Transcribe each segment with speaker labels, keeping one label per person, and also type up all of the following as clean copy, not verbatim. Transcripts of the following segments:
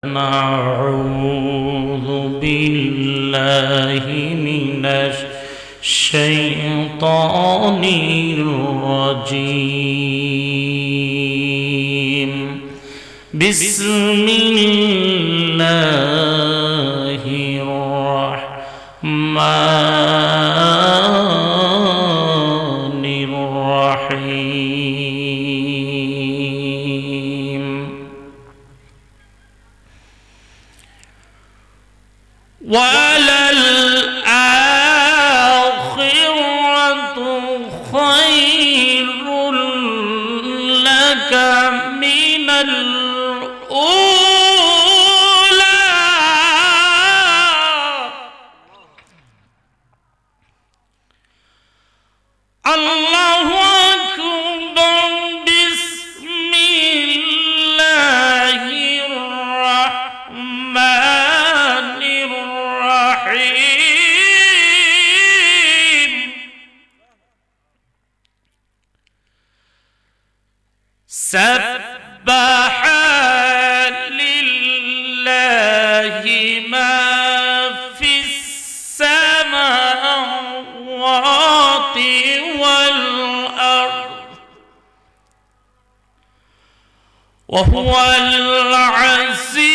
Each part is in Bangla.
Speaker 1: نعوذ بالله من الشيطان الرجيم بسم الله الرحمن الرحيم وللآخرة خير لك من الأولى الله أكبر بسم الله الرحمن الرحيم سبح لله ما في السماوات والأرض وهو العزيز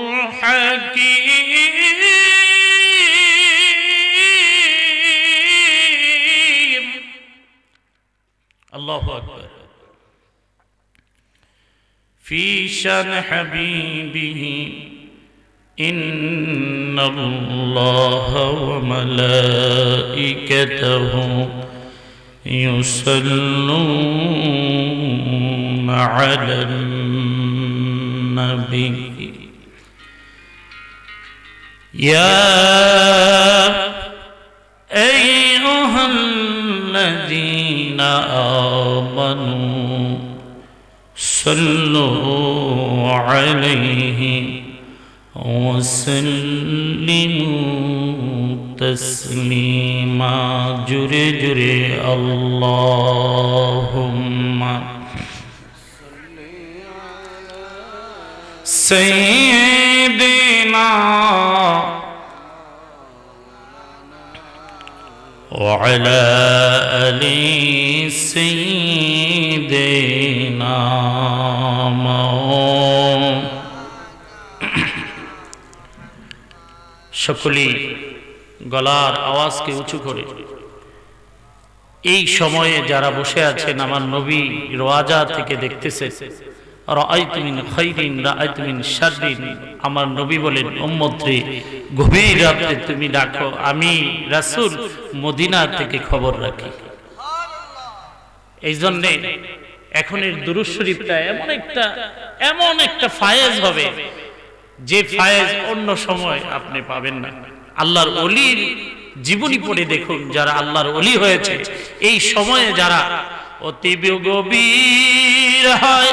Speaker 1: الحكيم الله أكبر في شان حبيبه إن الله وملائكته يصلون على النبي يا أيها الذين آمنوا صلوا عليه وسلموا تسليما جري جري اللهم سيدنا وعلى آل سيدنا সকলেই গলার আওয়াজকে উঁচু করে এই সময়ে যারা বসে আছেন আমার নবী রওজা থেকে দেখতেছে রাআইতু মিন খাইরিন রাআইতু মিন শাররিন আমার নবী বলেন উম্মত রে গভীর রাতে তুমি ডাকো আমি রাসূল মদিনা থেকে খবর রাখি এই জন্য এখনের দুরূদ শরীফটা এমন একটা ফায়েজ হবে যে ফায়েজ অন্য সময় আপনি পাবেন না আল্লাহর ওলির জীবনী পড়ে দেখুন যারা আল্লাহর ওলি হয়েছে এই সময়ে যারা অতি গভীর হয়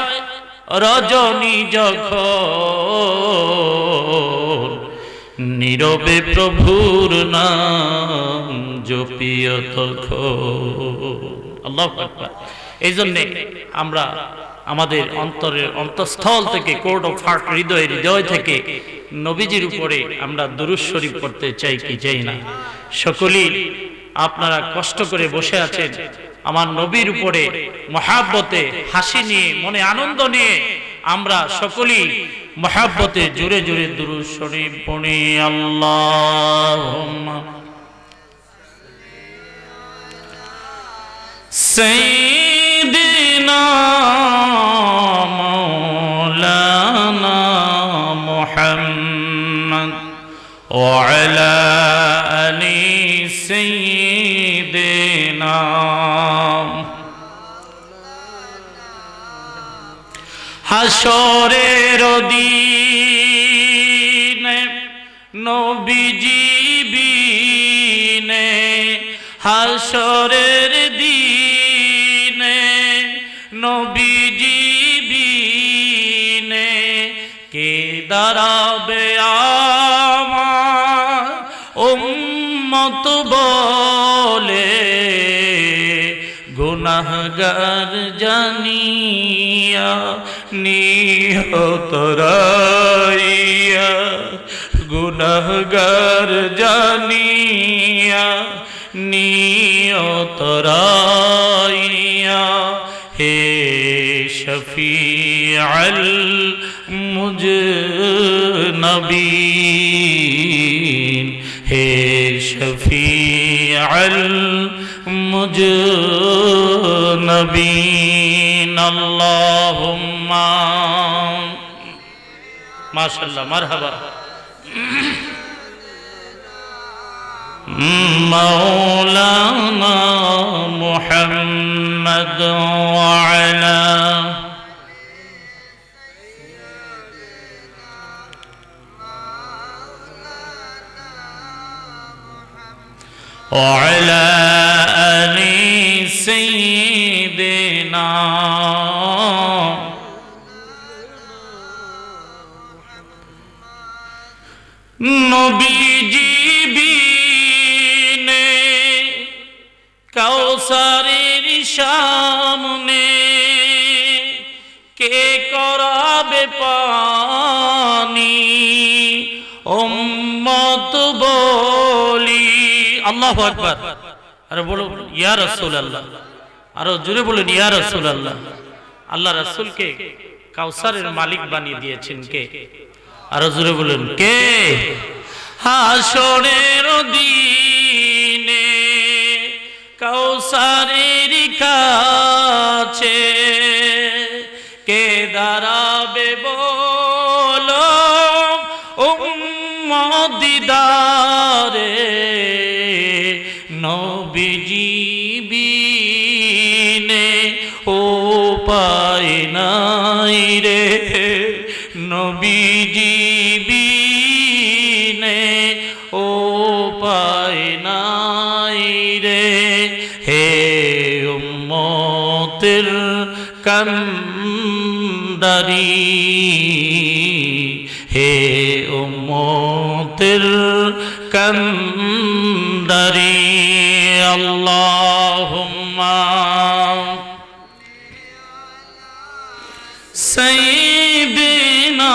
Speaker 1: রজনী যখন নীরবে প্রভুর নাম জপিও তখন আল্লাহু আকবার এই জন্য আমরা আমাদের অন্তরের অন্তঃস্থল থেকে কোর্ট অফ হার্ট হৃদয় থেকে নবীজির উপরে আমরা দুরূদ শরীফ পড়তে চাই কি চাই না সকলেই আপনারা কষ্ট করে বসে আছেন আমার নবীর উপরে মহাব্বতে হাসি নিয়ে মনে আনন্দ নিয়ে আমরা সকলেই মহাব্বতে জোরে জোরে দুরূদ শরীফ পড়ি আল্লাহুম্মা সাইয়্যিদিনা মাওলানা মুহাম্মদ ওয়া আলা আলি সাইয়্যিদিনা হাশরের দিনে নবীজি বিনে হাশরের দিনে নবীজি বিনে কে দাঁড়াবে আমার উম্মত বলে গুনাহগার জানিয়া নিহত রাইয়া গুনাহগার জানিয়া নিয়ত রাইয়া হে শফিউল মুজনবিন হে শফিউল মুজনবিন আল্লাহুম্মা মাশাআল্লাহ মারহাবা مولانا محمد وعلى آل سيدنا নবীজি কাউসারের সামনে কে করাবে পানি উম্মত বলি আল্লাহু আকবার আরে বলো ইয়া রাসূলুল্লাহ আরো জোরে বলুন ইয়া রাসূলুল্লাহ আল্লাহ রাসূলকে কাউসারের মালিক বানিয়ে দিয়েছেন কে আরো জোরে বলুন কে হাসরের দিনে কাউসারের কাছে কে দাঁড়াবে বলো উম্মত দিদারে নবীজি বিনে উপায় নাই রে নবীজি বিনে উপায় নাই রে হে উম্মতের কান্ডারি হে উম্মতের কান্ডারি আল্লাহুম্মা সাইয়্যিদিনা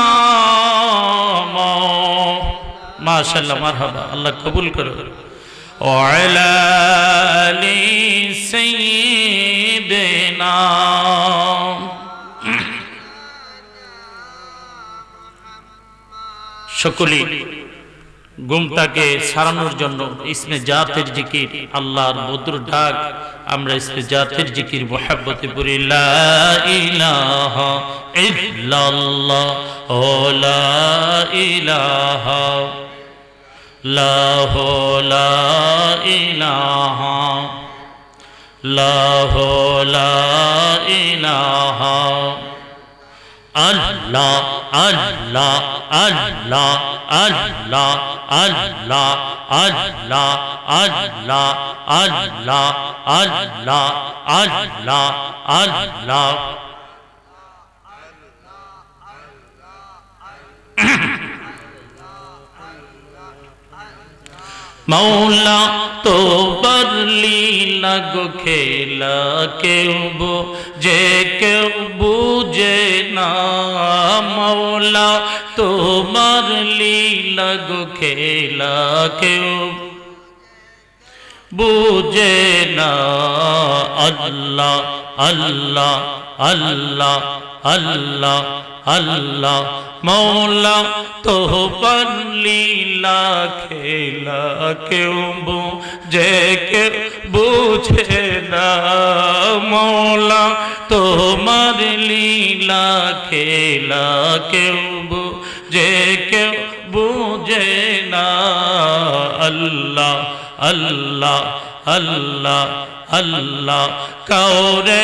Speaker 1: মাশাআল্লাহ মারহাবা আল্লাহ কবুল করো وعلى آل سيدنا সকলেই গুমটাকে সারানোর জন্য ইসমে জাতের জিকির আল্লাহর মধুর ডাক আমরা ইসমে জাতের জিকির মুহাব্বতে পড়ি লা ইলাহা ইল্লাল্লাহ ও লা ইলাহা লা ইলাহা লা ইলাহা আল্লাহ আল্লাহ আল্লাহ আল্লাহ আল্লাহ আল্লাহ আল্লাহ আল্লাহ আল্লাহ আল্লাহ আল্লাহ মৌলা তো বরলি লাগো খেলা কেউ যে কেউ বুঝে না মৌলা তোমার লীলা গো খেলা কেউ বুঝে না আল্লাহ আল্লাহ আল্লাহ আল্লাহ আল্লাহ মৌলা তোমার লীলা খেলা কেউ বুঝে কেউ বুঝে না মৌলা তোমার লীলা খেলা কেউ বুঝে কেউ বুঝে না আল্লাহ আল্লাহ আল্লাহ আল্লাহ কাউরে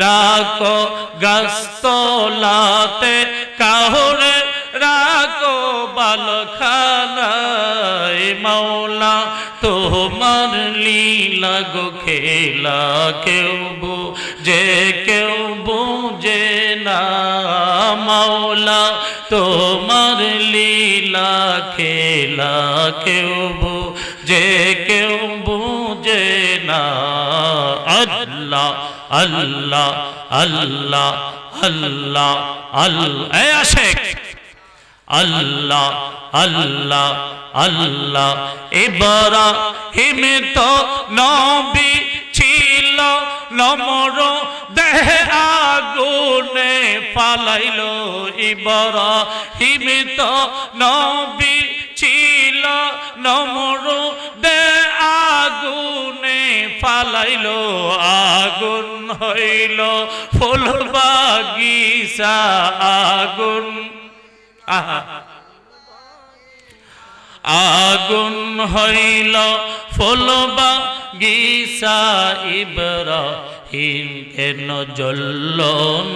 Speaker 1: রাখো গাছতলাতে কাউরে রাখো বালখানায় মৌলা তোমার লীলা গো খেলা কেউ বুঝে কেউ বুঝে না মৌলা তোমার লীলা খেলা কেউ বুঝে কেউ বুঝে না আল্লাহ আল্লাহ আল্লাহ আল্লাহ আল্লাহ এই আশেক আল্লাহ আল্লাহ আল্লাহ ইব্রাহিম তো নবী ছিল নমর দেহ আগুনে ফালাইলো ইব্রাহিম তো নবী ছিল নমর দেহ আগুনে ফালাইলো আগুন হইল ফুল বাগিচা আগুন আগুন হইল ফুল বাগিচা ইব্রাহিম কেন জ্বলল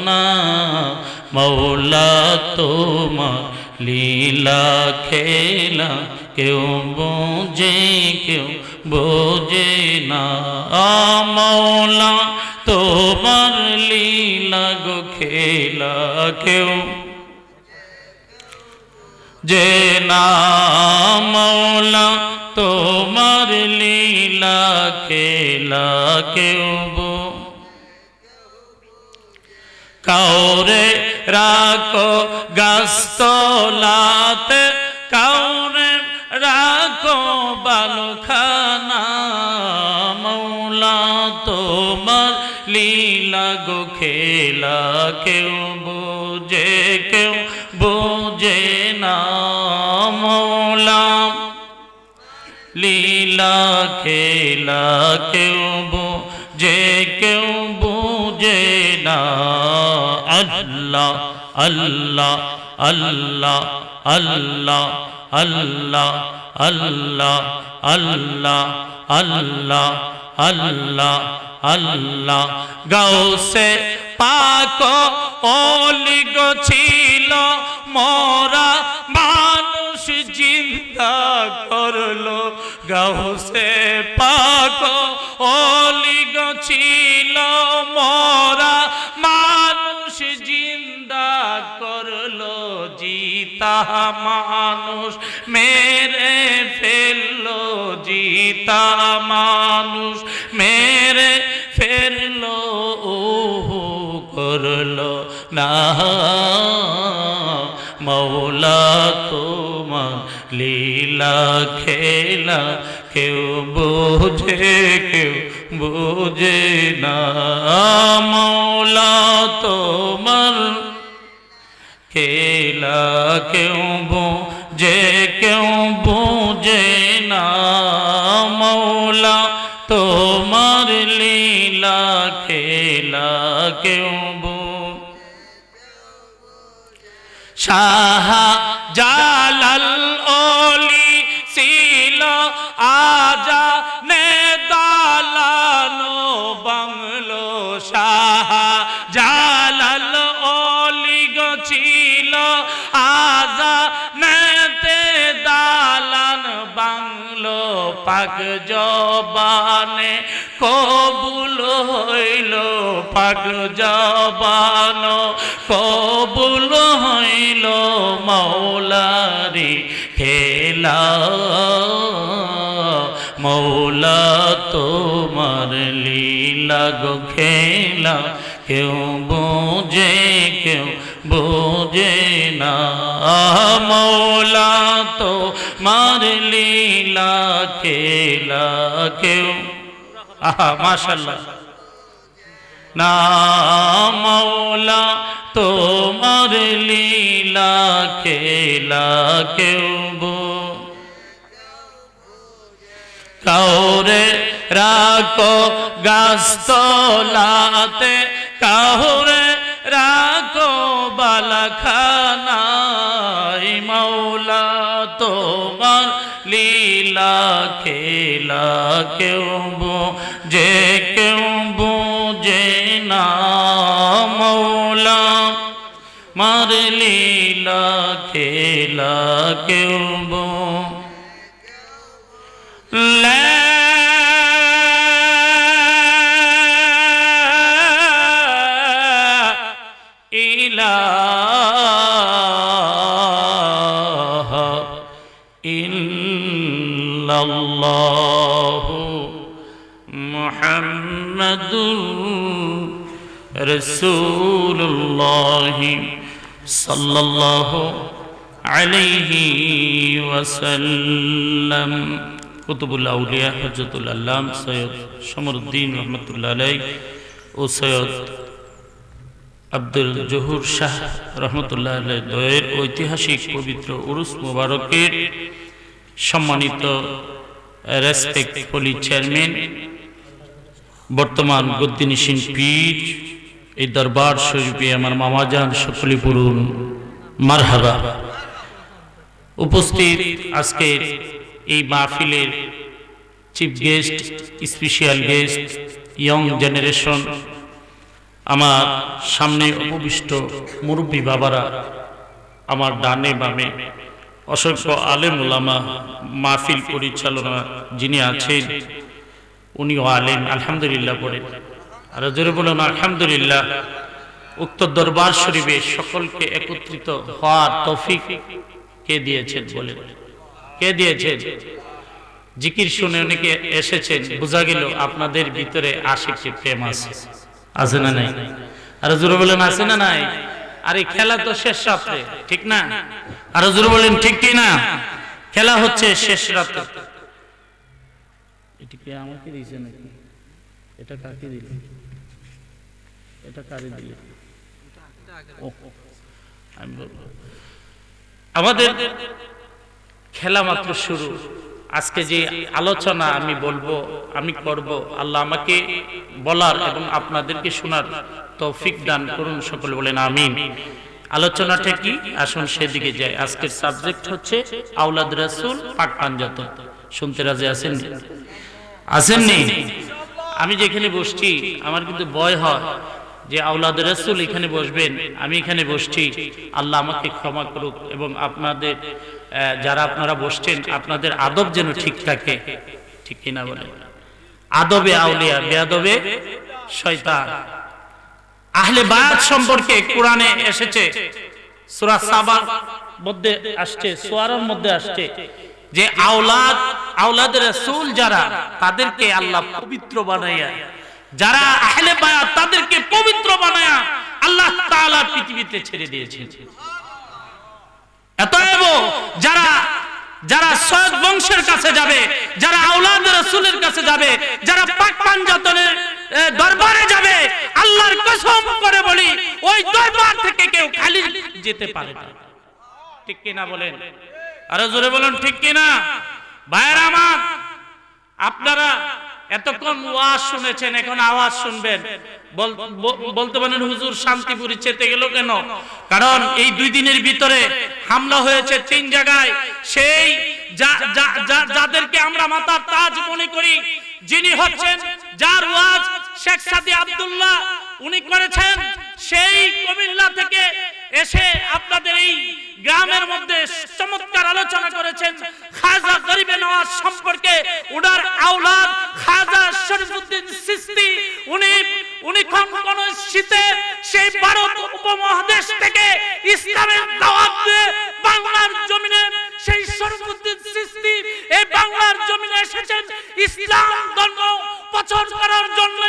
Speaker 1: না মৌলা তোমার লীলা খেলা কেউ বোঝে না মৌলা তোমার লীলা গো খেলা কেউ যে না মৌলা তোমার লীলা খেলা কেউ কাউরে রাখো গাছতলাতে কাউরে রাখো বালখানা মৌলা তোমার লীলা গো খেলা কেউ বোঝে না মৌলা লীলা খেলা কেউ বোঝে না আল্লাহ আল্লাহ আল্লাহ আল্লাহ আল্লাহ আল্লাহ আল্লাহ আল্লাহ আল্লাহ আল্লাহ গাউসে পাক ওলি গো ছিল মরা মানুষ জিন্দা করলো গাউসে পাক ওলি গো ছিল মরা মানুষ জিন্দা করলো জিতা মানুষ মেরে ফেললো জিতা মানুষ মেরে ফেললো ওহো করলো না মৌলা তোমার লীলা খেলা কেউ বোঝে না মৌলা তোমার খেলা কেউ বোঝে না মৌলা তোমার লীলা খেলা কেউ শাহ জালাল ওলি ছিল আজা নে দালানো বাংলো শাহ জালাল ওলি গো ছিল আজা নেতে দালান বাংলো পাক জবানে কবুল হইল পাক জবান কবুল হইল মৌলারি খেলা মৌলা তোমার লীলা গো খেলা কেউ বোঝে না মৌলা তোমার লীলা খেলা কেউ মাশাআল্লাহ না মৌলা তোমার লীলা খেলা কেউ কাউরে রাখো গাছতলাতে কাউরে রাখো বালাখানায় মৌলা তোমার লীলা খেলা কেউ বোঝে না মৌলা মার লীলা খেলা কেউ ইলাহা ইল্লাল্লাহু মুহাম্মাদুর রাসূলুল্লাহ সাল্লাল্লাহু আলাইহি ওয়াসাল্লাম। কুতুবুল আউলিয়া হযরতুল আল্লাম সৈয়দ শমরুদ্দিন রহমাতুল্লাহ আলাইহি ও সৈয়দ আব্দুল জহুর শাহ রহমতুল্লাহ আলাইহি দ্বয়ের ঐতিহাসিক পবিত্র উরুস মুবারকের সম্মানিত রেসপেক্টফুলি চেয়ারম্যান, বর্তমান গদ্দিনিসীন পীর, এই দরবার শরীফে আমার মামাজান সকলে পড়ুন মারহাবা। উপস্থিত আজকের এই মাহফিলের chief guest, special guest, young generation, আমার সামনে উপবিষ্ট মুরব্বী বাবারা, আমার ডানে বামে অসংখ্য আলেম ওলামা, মাহফিল পরিচালনা যিনি আছেন উনিও আলেম, আলহামদুলিল্লাহ পড়েন। আর জোরে বলুন আলহামদুলিল্লাহ। উক্ত দরবার শরীফে সকলকে একত্রিত হওয়ার তৌফিক কে দিয়েছেন বলেন? কে দিয়েছেন? জিকির শুনে অনেকে এসেছেন, বোঝা গেল আপনাদের ভিতরে আশিকি প্রেম আছে। আছে না নাই? আর জোরে বলেন আছে না নাই? আর এই খেলা তো শেষ রাতে, ঠিক না? আর জোরে বলেন ঠিক কি না? খেলা হচ্ছে শেষ রাতে। এটা কি আমাকে দিয়েছে নাকি? এটা কাকে দিলে? এটা কারে দিলে? আমি বলবো আমাদের খেলা মাত্র শুরু। আজকে যে আলোচনা আমি বলবো, আমি করব, আল্লাহ আমাকে বলার এবং আপনাদেরকে শোনার তৌফিক দান করুন, সকলে বলেন আমিন। আলোচনাটা কি? আসুন সেদিকে যাই। আজকের সাবজেক্ট হচ্ছে আওলাদ রাসূল পাক পাঞ্জাতন। শুনতে রাজি আছেন? আসেননি? আমি যেখানে বসছি আমার কিন্তু ভয় হয় যে আওলাদ রাসূল এখানে বসবেন, আমি এখানে বসছি, আল্লাহ আমাকে ক্ষমা করুক এবং আপনাদের যারা আপনারা বসছেন আপনাদের আদব যেন ঠিক থাকে, ঠিক কিনা বলেন? আদবে আউলিয়া, বেয়াদবে শয়তান। আহলে বায়াত সম্পর্কে কোরআনে এসেছে, সূরা সাবার মধ্যে আসছে, সূরার মধ্যে আসছে যে আওলাদ রাসূল যারা, তাদেরকে আল্লাহ পবিত্র বানায়া, যারা আহলে বায়াত তাদেরকে পবিত্র বানায়া আল্লাহ তাআলা পৃথিবীতে ছেড়ে দিয়েছেন। অতএব যারা সৈয়দ বংশের কাছে যাবে, যারা আওলাদ রাসূলের কাছে যাবে, যারা পাক পাঞ্জাতনের দরবারে যাবে, আল্লাহর কসম করে বলি ওই দরবার থেকে কেউ খালি যেতে পারে না। ঠিক কিনা বলেন? আরে জোরে বলেন ঠিক কিনা? ভাইরা আমার, আপনারা এতক্ষণ ওয়াজ শুনেছেন, এখন আওয়াজ শুনবেন। বলতে পারেন হুজুর শান্তিপুরি চেতে গেল কেন? কারণ এই 2 দিনের ভিতরে হামলা হয়েছে 3 জায়গায়। সেই যাদেরকে আমরা মাথার তাজ মনে করি, যিনি হচ্ছেন, যার ওয়াজ শেখ সাদি আব্দুল্লাহ উনি করেছেন, সেই কুমিল্লা থেকে এসে আপনাদের এই গ্রামের মধ্যে চমৎকার আলোচনা করেছেন খাজা গরিবে নওয়াজ সম্পর্কে। উনার আওলাদ খাজা শরীফুদ্দীন চিশতি, উনি কোন শীতে সেই ভারত উপমহাদেশ থেকে ইসলামের দাওয়াত দিয়ে বাংলার জমিনে, সেই শরীফুদ্দীন চিশতি এই বাংলার জমিনে এসেছেন ইসলাম ধর্ম প্রচার করার জন্য।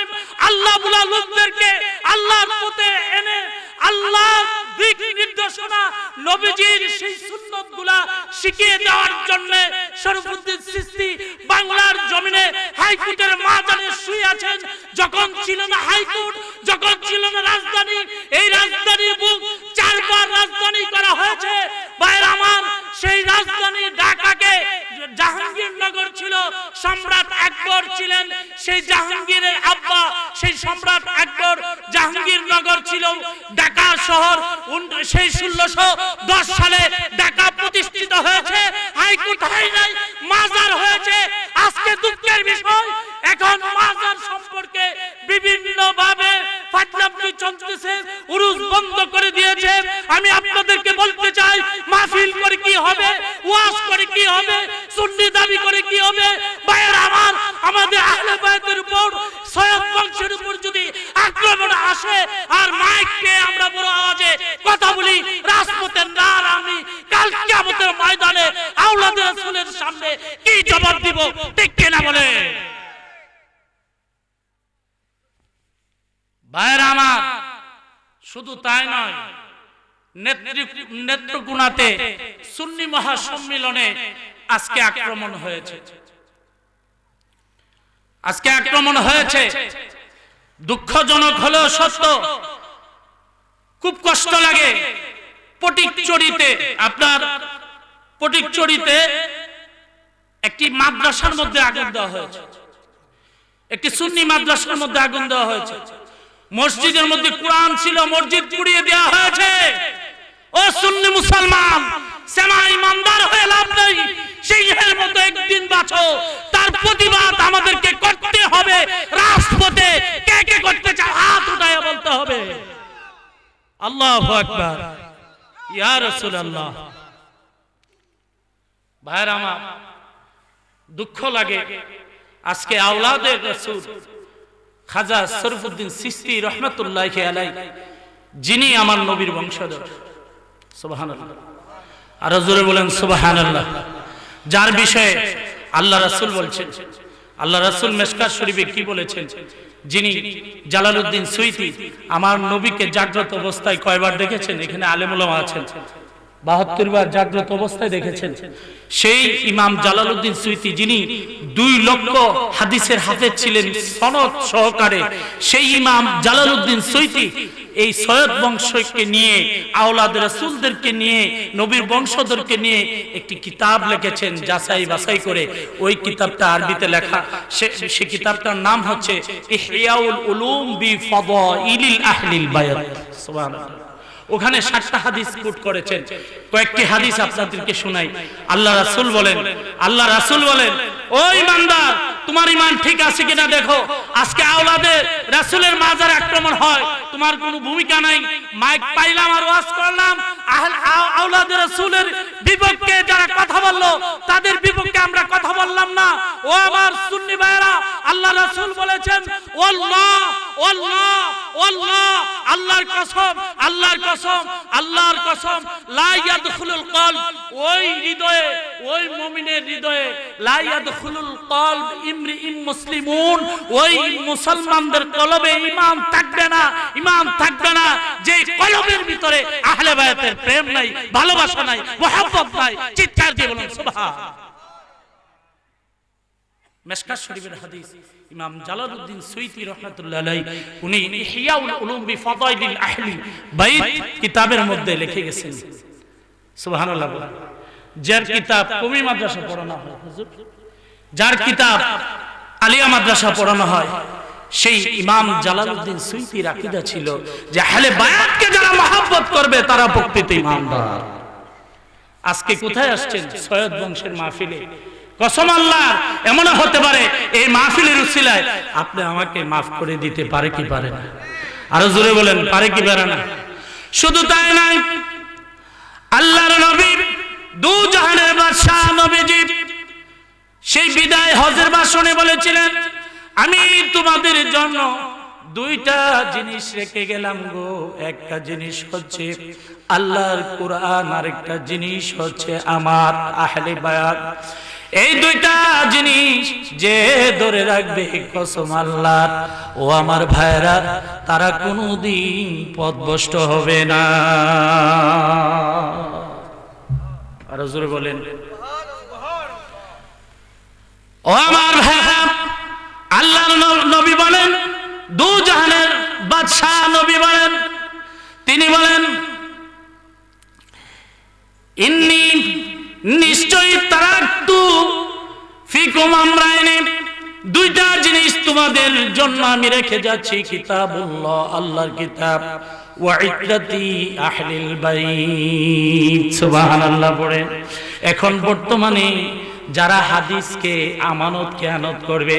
Speaker 1: আল্লাহ বুলা লোকদেরকে আল্লাহর পথে এনে আল্লাহর দিক নির্দেশনা, নবীজির সেই সুন্নতগুলা শিখিয়ে দেওয়ার জন্য শরীফুদ্দীন চিশতি বাংলার জমিনে হাইকোর্টের মাঝখানে শুয়ে আছেন। যখন ছিল না হাইকোর্ট, যখন ছিল না রাজধানী, এই রাজধানীর বুক 4 বার রাজধানী করা হয়েছে। ভাইরা আমার, সেই রাজধানী ঢাকাকে জাহাঙ্গীরনগর ছিল, সম্রাট আকবর ছিলেন সেই জাহাঙ্গীরের আব্বা, সেই সম্রাট আকবর জাহাঙ্গীরনগর ছিল ঢাকা শহর। সেই 1610 সালে ঢাকা প্রতিষ্ঠিত হয়েছে, হাইকোর্ট হয় নাই, মাজার হয়েছে। আজকে দুঃখের বিষয়, এখন মাজার সম্পর্কে বিভিন্ন ভাবে ফাজলামি চলতেছে, উরুস বন্ধ করে দিয়েছে। আমি আপনাদেরকে বলতে চাই, মাহফিল করে কি হবে, ওয়াজ করে কি হবে, সুন্নি দাবি করে কি হবে? ভাইয়েরা আমার, আমাদের আহলে বায়াতের উপর, সৈয়দ বংশের উপর যদি আক্রমণ আসে আর মাইককে আমরা বড় আওয়াজে কথা বলি, রাজপথে না নামি কাল কিয়ামতের ময়দানে আওলাদ রাসূলের সামনে কি জবাব দিব? ঠিক কিনা বলে? ভাইয়েরা আমার, শুধু তাই নয়, নেত্রকোনাতে সুন্নি মহাসম্মেলনে আজকে আক্রমণ হয়েছে। দুঃখজনক হলেও সত্য, খুব কষ্ট লাগে। ফটিকছড়িতে একটি মাদ্রাসার মধ্যে আগুন দেওয়া হয়েছে, একটি সুন্নি মাদ্রাসার মধ্যে আগুন দেওয়া হয়েছে। মসজিদের মধ্যে কোরআন ছিল, মসজিদ পুড়িয়ে দেওয়া হয়েছে। ও সুন্নি মুসলমান, সেমা ইমানদার হয়ে লাভ নেই, সিংহের মতো একদিন বাঁচো। তার প্রতিবাদ আমাদেরকে করতে হবে রাজপথে। কে কে করতে চায় হাত উঠায় বলতে হবে আল্লাহু আকবার, ইয়া রাসূলুল্লাহ। ভাইরা আমার, দুঃখ লাগে আজকে আওলাদের রাসূল খাজা শরীফুদ্দীন চিশতি রহমাতুল্লাহি আলাইহি, যিনি আমার নবীর বংশধর, সুবহানাল্লাহ, আর জোরে বলেন সুবহানাল্লাহ, যার বিষয়ে আল্লাহ রাসূল বলছেন, আল্লাহ রাসূল মিশকাত শরীফে কি বলেছেন, যিনি জালালউদ্দিন সুয়ুতি আমার নবীকে জাগ্রত অবস্থায় কয়বার দেখেছেন, এখানে আলেম ওলামা আছেন, ৭২ বার জাগ্রত অবস্থায় দেখেছেন। সেই ইমাম জালালউদ্দিন সুয়ুতি, যিনি 2 লক্ষ হাদিসের হাফেজ ছিলেন সনদ সহকারে, সেই ইমাম জালালউদ্দিন সুয়ুতি এই সৈয়দ বংশকে নিয়ে, আওলাদ রাসূলদেরকে নিয়ে, নবীর বংশধরকে নিয়ে একটি কিতাব লিখেছেন যাচাই বাছাই করে। ওই কিতাবটা আরবিতে লেখা, সে কিতাবটার নাম হচ্ছে ইহইয়াউল উলুম বিফাদাইলিল আহলিল বায়াত, সুবহানাল্লাহ। ওখানে 60টা হাদিস কোট করেছেন। কয়েকটি হাদিস আপনাদেরকে শোনাই। আল্লাহ রাসূল বলেন, ও ইমানদার, তোমার ঈমান ঠিক আছে কিনা দেখো। আজকে আওলাদে রাসূলের মাজার আক্রমণ হয়, তোমার কোনো ভূমিকা নাই। মাইক পাইলাম আর ওয়াজ করলাম, আওলাদে রাসূলের বিপক্ষে যারা কথা বললো তাদের বিপক্ষে আমরা কথা বললাম না। ও আমার সুন্নি ভাইরা, আল্লাহ রাসূল বলেছেন, আল্লাহ আল্লাহ আল্লাহ, আল্লাহর কসম, আল্লাহর কসম, আল্লাহর কসম, লা ইয়াদখুলুল কলব, ওই হৃদয়ে, ওই মুমিনের হৃদয়ে, লা ইয়াদখুলুল কলব ইমরিইন মুসলিমুন, ওই মুসলমানদের কলবে ঈমান থাকবে না যে কলবের ভিতরে আহলে বায়াতের প্রেম নাই, ভালোবাসা নাই, মুহাব্বত নাই। চিৎকার দিয়ে বলুন সুবহান। মিশকাত শরীফের হাদিস, ইমাম জালালউদ্দিন সুয়ুতি রাহমাতুল্লাহ আলাইহি, উনি ইহইয়াউল উলুম বিফাদাইলিল আহলি বাইত কিতাবের মধ্যে লিখে গেছেন, সুবহানাল্লাহ। যার কিতাব কওমি মাদ্রাসা পড়ানো হয়, হুজুর, যার কিতাব আলিয়া মাদ্রাসা পড়ানো হয়, সেই ইমাম জালালউদ্দিন সুয়ুতির আকীদা ছিল যে আহলে বায়াতকে যারা মহব্বত করবে তারা প্রকৃত ঈমানদার। আজকে কোথায় আসছেন? সৈয়দ বংশের মাহফিলে। কসম আল্লাহর, এমন হতে পারে এই মাহফিলের উসিলায় আপনি আমাকে মাফ করে দিতে পারে কি পারে না? আরো জোরে বলেন, পারে কি পারে না? শুধু তাই নয়, আল্লাহর নবী, দু জাহানের বাদশাহ নবীজি সেই বিদায় হজের ভাষণে বলেছিলেন, আমি তোমাদের জন্য 2টা জিনিস রেখে গেলাম গো। একটা জিনিস হচ্ছে আল্লাহর কোরআন, আরেকটা জিনিস হচ্ছে আমার আহলে বায়াত। এই 2টা জিনিস যে ধরে রাখবে, কসম আল্লাহর, ও আমার ভাইরা, তারা কোনোদিন পথভ্রষ্ট হবে না। আর জোরে বলেন, ও আমার ভাইরা, আল্লাহর নবী বলেন, 2 জাহানের বাদশাহ নবী বলেন, তিনি বলেন, ইন্নী, নিশ্চয়ই তারাকতু ফিকুম আমরাইনি, 2টা জিনিস তোমাদের জন্য আমি রেখে যাচ্ছি, কিতাবুল্লাহ, আল্লাহর কিতাব, ওয়া ইত্রাতি আহলিল বাইত, সুবহানাল্লাহ পড়েন। এখন বর্তমানে যারা হাদিসকে আমানত খেয়ানত করবে,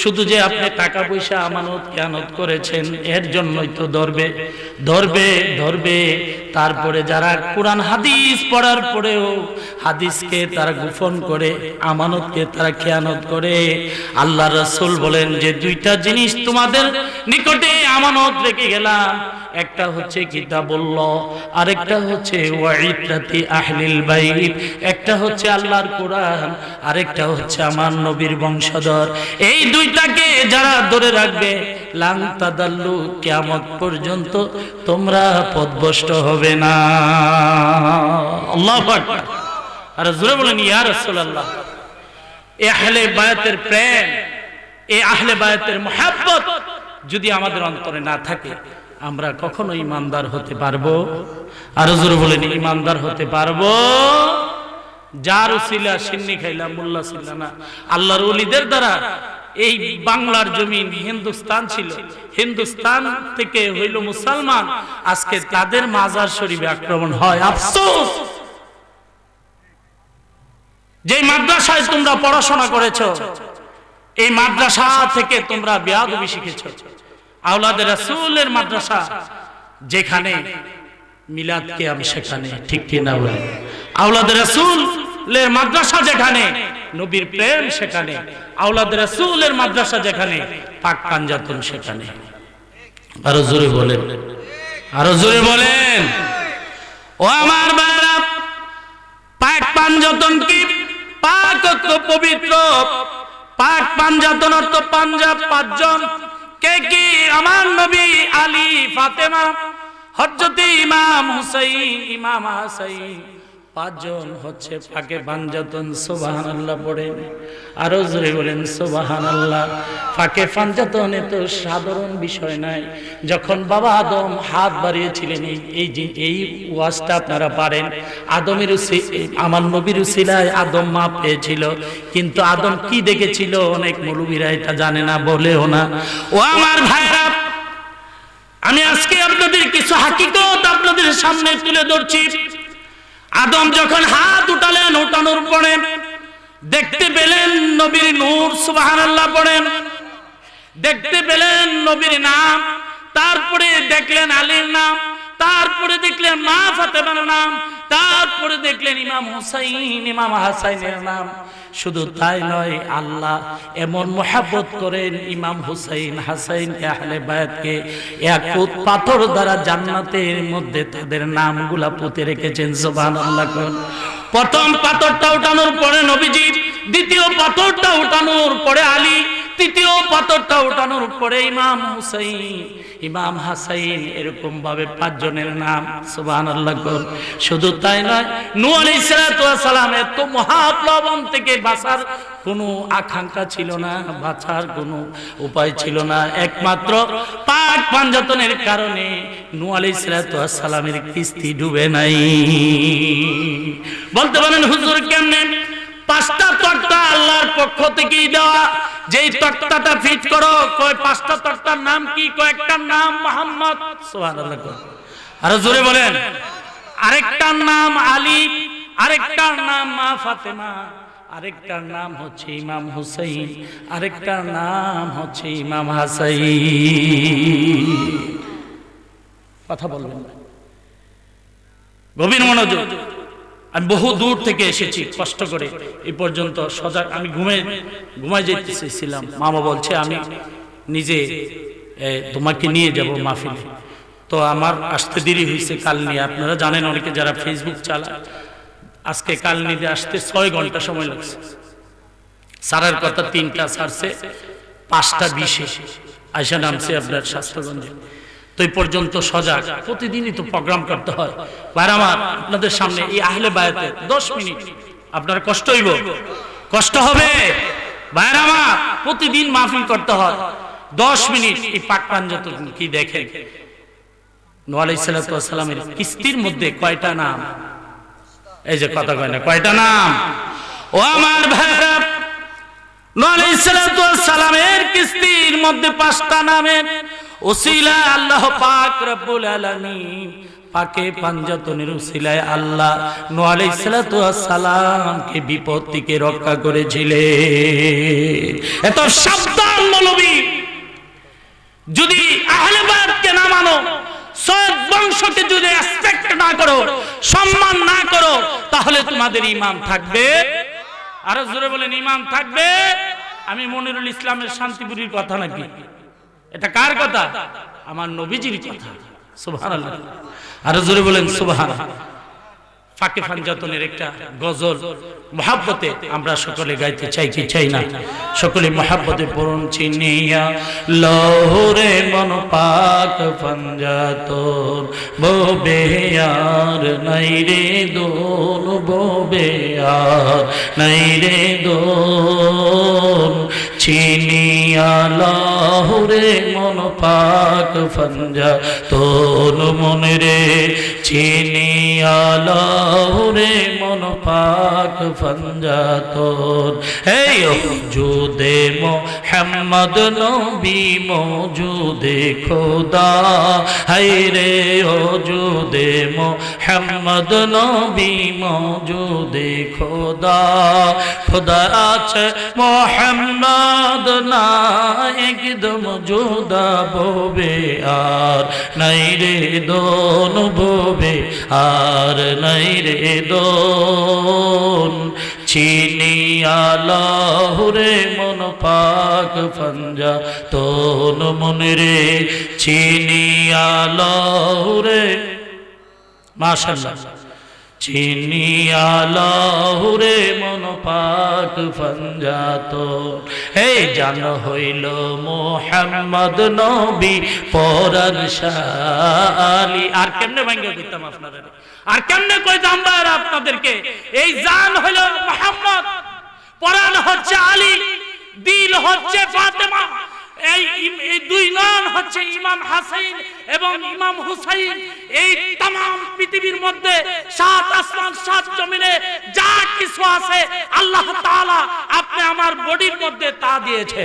Speaker 1: শুধু যে আপনি টাকা পয়সা আমানত খেয়ানত করেছেন এর জন্যই তো ধরবে। তারপরে যারা কোরআন হাদিস পড়ার পরেও হাদিসকে তারা গোপন করে, আমানতকে তারা খেয়ানত করে, আল্লাহ রাসূল বলেন যে 2টা জিনিস তোমাদের নিকটে আমানত রেখে গেলাম, একটা হচ্ছে কিতাবুল্লাহ, আরেকটা হচ্ছে ওয়াইত্রাতি আহলিল বাইত, একটা হচ্ছে আল্লাহর কোরআন, আরেকটা হচ্ছে আমার নবীর বংশধর। এই দুইটাকে যারা ধরে রাখবে লান তাদাল্লু, কিয়ামত পর্যন্ত তোমরা পথভ্রষ্ট হবে না। আল্লাহু আকবার। আর জোরে বলেন ইয়া রাসূলুল্লাহ। এই আহলে বায়াতের প্রেম, এই আহলে বায়াতের মুহাব্বত যদি আমাদের অন্তরে না থাকে, আমরা কখনো ঈমানদার হতে পারবো? আর জোরে বলেন ঈমানদার হতে পারবো? যার উসিলা সিন্নি খাইলাম মোল্লা ছিল না, আল্লাহর ওলিদের দ্বারা এই বাংলার জমিন হিন্দুস্তান ছিল, হিন্দুস্তান থেকে হইল মুসলমান, আজকে তাদের মাজার শরীফে আক্রমণ হয়। আফসোস, যে মাদ্রাসায় তোমরা পড়াশোনা করেছো, এই মাদ্রাসা থেকে তোমরা বেয়াদবি শিখেছো। আওলাদে রাসূলের মাদ্রাসা যেখানে মিলাদ কিয়াম সেখানে, ঠিক কি না বলেন? আওলাদে রাসূলের মাদ্রাসা যেখানে নবীর প্রেম সেখানে, আওলাদে রাসূলের মাদ্রাসা যেখানে পাক পাঞ্জাতন সেখানে। আরো জোরে বলেন, আরো জোরে বলেন। ও আমার বাবা, পাক পাঞ্জাতন কি? পাক অর্থ পবিত্র, পাক পাঞ্জাতন অর্থ পাঞ্জাব, পাঁচজন। কে কি? আমার নবী, আলী, ফাতেমা, হযরত ইমাম হুসাইন, ইমাম হাসাইন, পাঁচজন হচ্ছে পাকে পাঞ্জাতন। সুবহানাল্লাহ পড়েন, আরো জোরে বলেন সুবহানাল্লাহ। পাকে পাঞ্জাতন এত সাধারণ বিষয় নাই। যখন বাবা আদম হাত বাড়িয়েছিলেন, এই ওয়াজটা আপনারা পারেন, আদমের আমার নবীর উসিলায় আদম মা পেয়েছিল। কিন্তু আদম কি দেখেছিল অনেক মৌলবীরা এটা জানে না, বলেও না। ও আমার ভাইরা, আমি আজকে আপনাদের কিছু হাকিকত আপনাদের সামনে তুলে ধরছি। আদম যখন হাত উঠালেন, উঠানোর পরে দেখতে পেলেন নবীর নূর, সুবহানাল্লাহ পড়েন। দেখতে পেলেন নবীর নাম, তারপরে দেখলেন আলীর নাম, তারপরে দেখলেন মা ফাতেমার নাম, তারপরে দেখলেন ইমাম হুসাইন, ইমাম হাসাইনের নাম। শুধু তাই নয়, আল্লাহ এমন মুহাব্বত করেন ইমাম হুসাইন হাসাইনকে, আহলে বায়াতকে, ইয়াকুত পাথর দ্বারা জান্নাতের মধ্যে তাদের নামগুলা পুঁতে রেখেছেন। সুবহানাল্লাহ। প্রথম পাথরটা উঠানোর পরে নবীজি, দ্বিতীয় পাথরটা উঠানোর পরে আলী, তৃতীয় পাথরটা উঠানোর পরে ইমাম হুসাইন, ইমাম হাসাইন, এরকম ভাবে পাঁচজনের নাম। সুবহানাল্লাহ। শুধু তাই নয়, নূহ আলাইহিস সালাতু ওয়াস সালামের তো মহাপ্লাবন থেকে বাঁচার কোনো আকাঙ্ক্ষা ছিল না, বাঁচার কোনো উপায় ছিল না, একমাত্র পাক পাঞ্জাতনের কারণে নূহ আলাইহিস সালাতু ওয়াস সালামের কিস্তি ডুবে নাই। বলতে পারেন হুজুর কেমনে? পাঁচটা তক্তা আল্লাহর পক্ষ থেকেই দেওয়া। যেই তক্তাটা ফিট করো, কয় পাঁচটা তক্তার নাম কি? কয়েকটার নাম মুহাম্মদ। সুবহানাল্লাহ। আর জোরে বলেন। আরেকটার নাম আলী, আরেকটার নাম মা ফাতেমা, আরেকটার নাম হচ্ছে ইমাম হুসাইন, আরেকটার নাম হচ্ছে ইমাম হাসাইন। কথা বলবেন, গভীর মনোযোগ। আমি বহু দূর থেকে এসেছি কষ্ট করে এই পর্যন্ত সজাগ। আমি ঘুমাই যেতেছিলাম, মামা বলছে আমি নিজে তোমাকে নিয়ে যাব মাহফিলে। তো আমার আসতে দেরি হয়েছে কাল নিয়ে। আপনারা জানেন অনেকে যারা ফেসবুক চালায়, আজকে কাল নিয়ে আসতে 6 ঘন্টা সময় লাগছে। সারার কথা 3টা সারছে, 5টা 20-এ আয়সা নামছে আপনার শাস্ত্রগঞ্জে। তো এই পর্যন্ত সজাগ, প্রতিদিনই তো প্রোগ্রাম করতে হয়। ভাই আমার, আপনাদের সামনে এই আহলে বায়াতে 10 মিনিট আপনার কষ্ট হইব, কষ্ট হবে। ভাই আমার, প্রতিদিন মাহফিল করতে হয় 10 মিনিট। এই পাক পাঞ্জাতন কি দেখেন, নূহ আলাইহিস সালাতু ওয়াস সালামের কিস্তির মধ্যে কয়টা নাম? এই যে কথা কয় না, কয়টা নাম? ও আমার ভাইরা, নূহ আলাইহিস সালাতু ওয়াস সালামের কিস্তির মধ্যে 5টা নামের ওসিলা আল্লাহ পাক রব্বুল আলামিন, পাকে পাঞ্জাতনের উসিলায় আল্লাহ নূহ আলাইহিস সালাতু ওয়াস সালামকে বিপদ থেকে রক্ষা করেছিলেন। এত সাবধান মৌলবী, যদি আহলে বায়াতকে না মানো, সৈয়দ বংশকে যদি রেসপেক্ট না করো, সম্মান না করো, তাহলে তোমাদের ইমাম থাকবে? আরো জোরে বলেন, ইমাম থাকবে? আমি মনিরুল ইসলামের শান্তিপুরীর কথা নাকি? এটা কার কথা? আমার নবীজির কথা। সুবহানাল্লাহ, আরো জোরে বলেন সুবহানাল্লাহ। ফাঁকে ফানজাতনের একটা গজল মহাব্বতে আমরা সকলে গাইতে চাই কি চাই না? সকলে মহাব্বতে পড়ুন। চিনিয়া লহরে মন পাক ফানজাতন ববে আর নাই রে দোন, ববে আর নাই রে দোন। চিনিয়া লহরে মন পাক ফানজাতন মনে রে, চিনিয়া লহরে মন পাক ফানজাতন। এই মওজুদে মুহাম্মদ নবী মওজুদে খোদা, হায় রে মওজুদে মুহাম্মদ নবী মওজুদে খোদা। খোদা আছে মুহাম্মদ না একদম জুদা, ববে আর নাই রে দোন, ববে আর নাই রে দোন। চিনিয়া লহরে মন পাক ফানজাতন মনে রে, চিনিয়া লহরে, মাশাআল্লাহ। চিনিয়া লহরে মন পাক ফানজাতন। হে জান হইল মুহাম্মদ নবী পরাণ শালি। আর কেমনে ভাঙ্গা দিতাম আপনারা, আর কেমনে কইতাম আমরা আপনাদেরকে? এই জান হইল মুহাম্মদ, পরাণ হচ্ছে আলী, দিল হচ্ছে ফাতেমা, এই দুই নাম হচ্ছে ইমাম হাসান এবং ইমাম হুসাইন। এই तमाम পৃথিবীর মধ্যে সাত আসমান সাত জমিনে যা কিছু আছে আল্লাহ তাআলা আপনি আমার বডির মধ্যে তা দিয়েছে।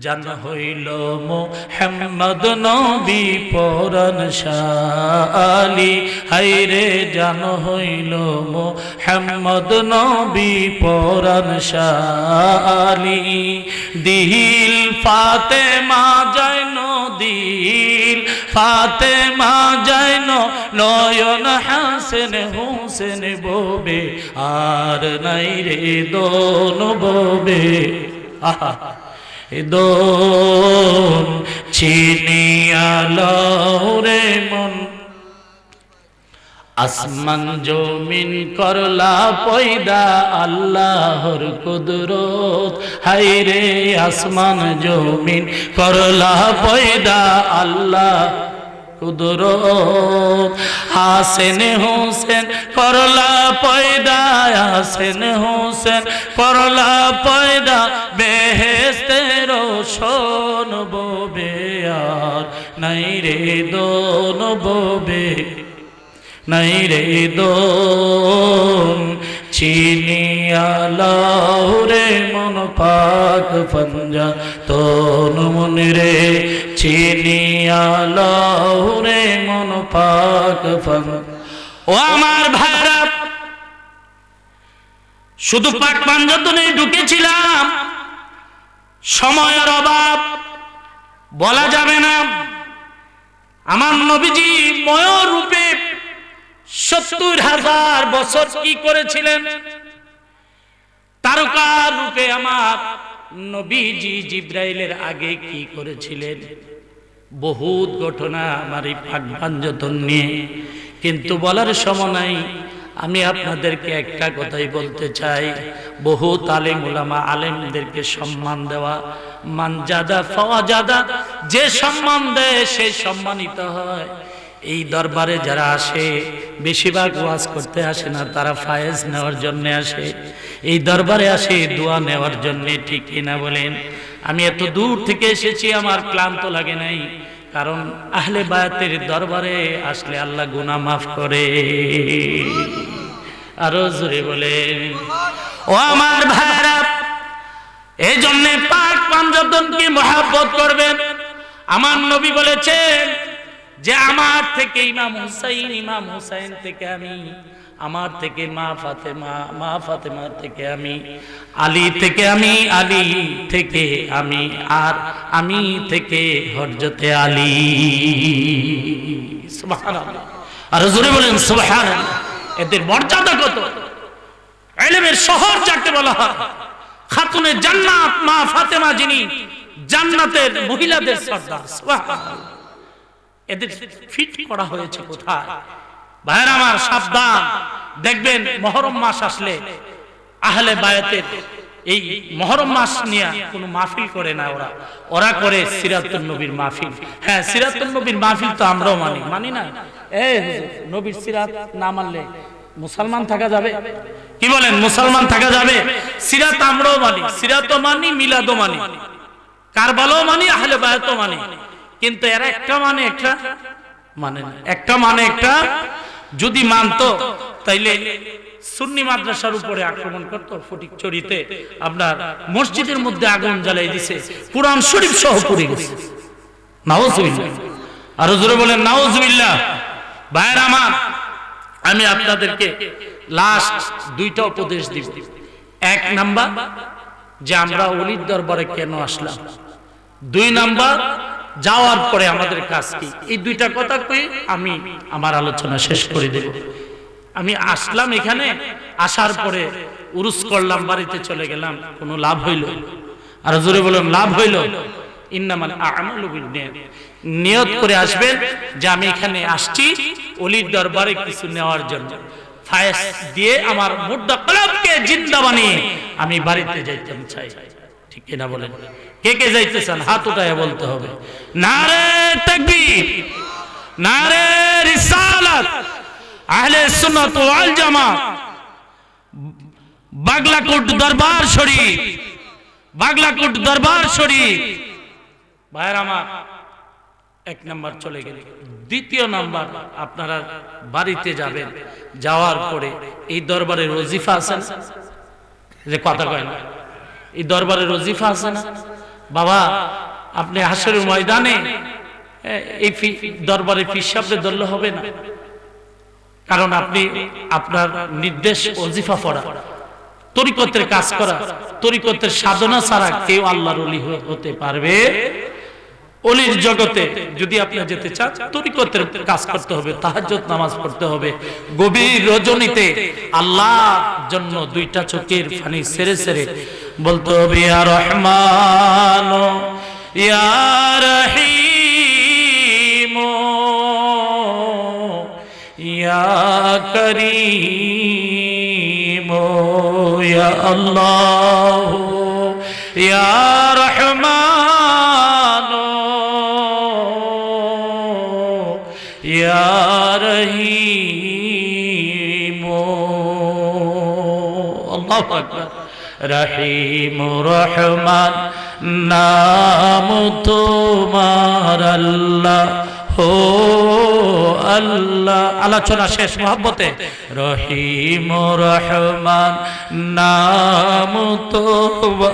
Speaker 1: জান হইল মুহাম্মদ নবী পরাণ শালি, হায়রে জান হইল মুহাম্মদ নবী পরাণ শালি। দিল ফাতেমা জাইন, দিল ফাতেমা জাইন, নয়ন হাসেন হুসেন ববে আর নাই রে দোন, ববে আহা দোন। চিনিয়া লহরে মন, আসমান জমিন করলা পয়দা আল্লাহর কুদরত, হায়রে আসমান জমিন করলা পয়দা আল্লাহ কুদরত। হাসেন হোসেন করলা পয়দা, হাসেন হোসেন করলা পয়দা, বেহেশতের রোশন ববে আর নাই রে দোন, ববে নাই রে দোন। চিনিয়া লহরে মন পাক ফানজাতন মনে রে, চিনিয়া লহরে মন পাক ফানজাতন। ও আমার ভাইরা, শুধু পাক ফানজাতনে ঢুকেছিলাম, সময়ের অভাব বলা যাবে না। আমার নবীজি ময়ূর রূপে ৭০,০০০ বছর কি করেছিলেন? তারকার রূপে আমার নবীজি জিব্রাইলের আগে কি করেছিলেন? বহুত ঘটনা আমার এই পাক ফানজাতন নিয়ে, কিন্তু বলার সময় নাই। আমি আপনাদেরকে একটা কথাই বলতে চাই, বহুত আলেম উলামা আলেমদেরকে সম্মান দেওয়া, মানজাদা ফাওয়াজাদা, যে সম্মান দেয় সে সম্মানিত হয়। এই দরবারে যারা আসে বেশিরভাগ ওয়াজ করতে আসে না, তারা ফায়েজ নেওয়ার জন্য আসে। এই দরবারে আসে দোয়া নেওয়ার জন্য, ঠিক কিনা বলেন? আমি এত দূর থেকে এসেছি, আমার ক্লান্ত লাগে নাই, কারণ আহলে বায়াতের দরবারে আসলে আল্লাহ গুনাহ মাফ করে। আরো জোরে বলেন ও আমার ভাইরা, এই জন্য পাক ফানজাতনকে মহব্বত করবেন। আমার নবী বলেছেন যে আমার থেকে ইমাম হুসাইন, ইমাম হুসাইন থেকে আমি, আমার থেকে মা ফাতেমা, মা ফাতেমা থেকে আমি, আলী থেকে আমি, আলী থেকে আমি, আর আমি থেকে হযরতে আলী। সুবহানাল্লাহ, আর জোরে বলেন সুবহানাল্লাহ। এদের মর্যাদা কত! ইলমের শহর যাকে বলা হয়, খাতুনে জান্নাত মা ফাতেমা, যিনি জান্নাতের মহিলাদের সর্দার। সুবহানাল্লাহ, এদের ফিট করা হয়েছে কোথায়? ভাইরা আমার সাবধান, দেখবেন মুহররম মাস আসলে আহলে বায়াতের এই মুহররম মাস নিয়ে কোনো মাহফিল করে না, ওরা করে সিরাতুন নবীর মাহফিল। হ্যাঁ, সিরাতুন নবীর মাহফিল তো আমরাও মানি না। এই নবীর সিরাত না মানলে মুসলমান থাকা যাবে? কি বলেন, মুসলমান থাকা যাবে? সিরাত আমরাও মানি, সিরাতও মানি, মিলাদও মানি, কারবালাও মানি, আহলে বায়াতও মানি। কিন্তু এরা একটা মানে একটা মানে না, একটা মানে একটা যদি মানতো তাইলে সুন্নি মাদ্রাসার উপরে আক্রমণ করতো। ফটিকছড়িতে আপনার মসজিদের মধ্যে আগুন জ্বালাই দিছে, কুরআন শরীফ সহ পুড়ে গেছে। নাউজুবিল্লাহ, আর জোরে বলেন নাউজুবিল্লাহ। ভাইরা আমার, আমি আপনাদেরকে লাস্ট দুইটা উপদেশ দিব। এক নাম্বার, যে আমরা ওলির দরবারে কেন আসলাম। দুই নাম্বার, যাওয়ার পরে আমাদের কাজ কি। এই দুইটা কথা কই আমি আমার আলোচনা শেষ করে দেব। আমি আসলাম এখানে, আসার পরে উরুস করলাম, বাড়িতে চলে গেলাম, কোনো লাভ হইল? আর জোরে বলুন, লাভ হইল? ইন্নামাল আ'মালু বিন্নিয়াত। নিয়ত করে আসবেন যে আমি এখানে আসছি ওলির দরবারে কিছু নেওয়ার জন্য, ফায়েজ দিয়ে আমার মুর্দা কলবকে জিন্দা বানিয়ে আমি বাড়িতে যাইতে চাই। ঠিক কিনা বলেন? কে কে যাইতে চান হাত উঠায় বলতে হবে। নারে তাকবীর, নারে রিসালাত, আহলে সুন্নাত ওয়াল জামাত, বাগলাকোট দরবার শরীফ, বাগলাকোট দরবার শরীফ। ভাইরা আমার, এক নাম্বার চলে গেল। দ্বিতীয় নাম্বার, আপনারা বাড়িতে যাবেন, যাওয়ার পরে এই দরবারের ওজিফা আছে না? যে কথা কয় না, এই দরবারের ওজিফা আছে না? বাবা, আপনি হাসরের ময়দানে এই দরবারে পিসাবরে ধরলে হবে না, কারণ আপনি আপনার নির্দেশ ওজিফা পড়া, তরিকতের কাজ করা, তরিকতের সাধনা ছাড়া কেউ আল্লাহর ওলি হতে পারবে? ওলির জগতে যদি আপনি যেতে চান, তরিকতের কাজ করতে হবে, তাহাজ্জুদ নামাজ পড়তে হবে, গভীর রজনীতে আল্লাহর জন্য দুইটা চোখের পানি ছেড়ে ছেড়ে বলতে হবে, ইয়া রহমান ইয়া রহিম ইয়া করিম ইয়া আল্লাহ ইয়া রহমান ইয়া রহিম। আল্লাহু আকবার। রহিম রহমান নাম তোমার আল্লাহ হো আল্লাহ। আলোচনা শেষ মহব্বতে। রহিম রহমান নাম তোমার